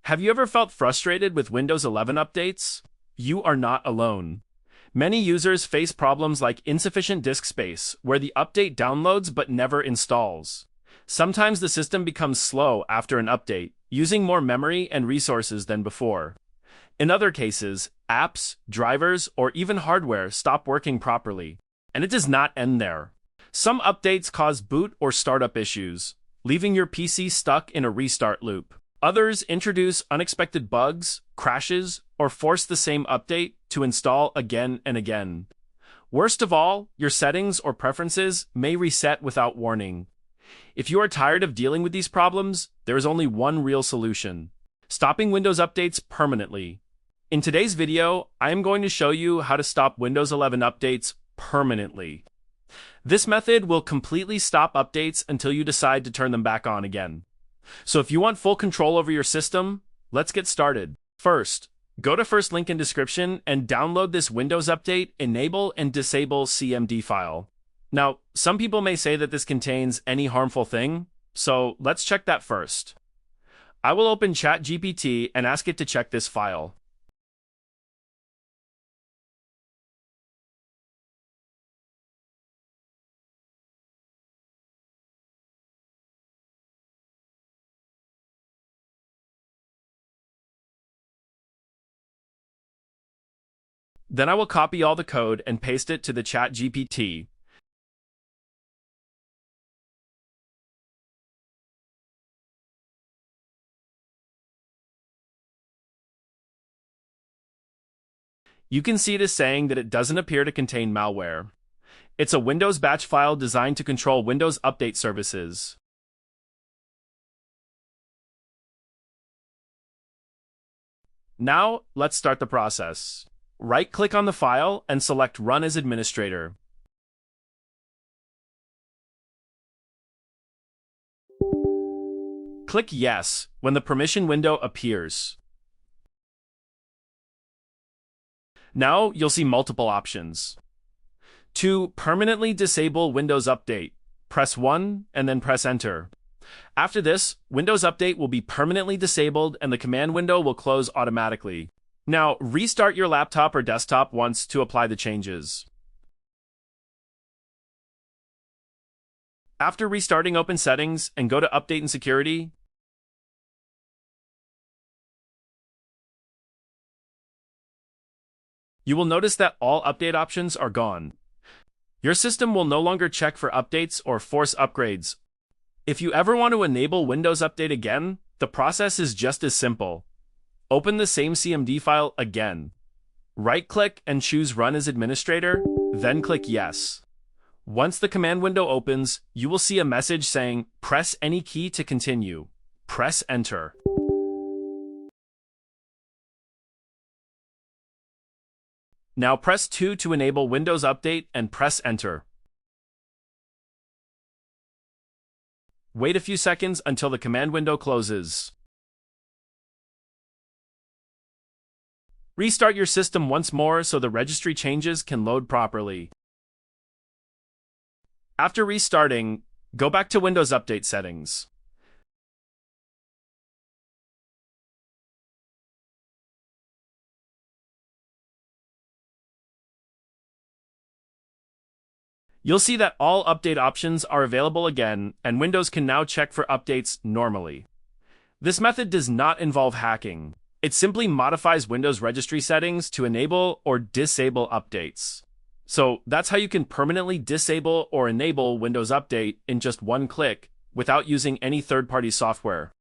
Have you ever felt frustrated with Windows 11 updates? You are not alone. Many users face problems like insufficient disk space, where the update downloads but never installs. Sometimes the system becomes slow after an update, using more memory and resources than before. In other cases, apps, drivers, or even hardware stop working properly. And it does not end there. Some updates cause boot or startup issues, leaving your PC stuck in a restart loop. Others introduce unexpected bugs, crashes, or force the same update to install again and again. Worst of all, your settings or preferences may reset without warning. If you are tired of dealing with these problems, there is only one real solution: stopping Windows updates permanently. In today's video, I am going to show you how to stop Windows 11 updates permanently. This method will completely stop updates until you decide to turn them back on again. So if you want full control over your system, let's get started. First, go to first link in description and download this Windows Update Enable and Disable CMD file. Now, some people may say that this contains any harmful thing, so let's check that first. I will open ChatGPT and ask it to check this file. Then I will copy all the code and paste it to the ChatGPT. You can see it is saying that it doesn't appear to contain malware. It's a Windows batch file designed to control Windows update services. Now, let's start the process. Right-click on the file and select Run as Administrator. Click Yes when the permission window appears. Now you'll see multiple options. To permanently disable Windows Update, press 1 and then press Enter. After this, Windows Update will be permanently disabled and the command window will close automatically. Now, restart your laptop or desktop once to apply the changes. After restarting, open Settings and go to Update and Security. You will notice that all update options are gone. Your system will no longer check for updates or force upgrades. If you ever want to enable Windows Update again, the process is just as simple. Open the same CMD file again. Right-click and choose Run as Administrator, then click Yes. Once the command window opens, you will see a message saying, "Press any key to continue." Press Enter. Now press 2 to enable Windows Update and press Enter. Wait a few seconds until the command window closes. Restart your system once more so the registry changes can load properly. After restarting, go back to Windows Update settings. You'll see that all update options are available again, and Windows can now check for updates normally. This method does not involve hacking. It simply modifies Windows registry settings to enable or disable updates. So that's how you can permanently disable or enable Windows Update in just one click without using any third-party software.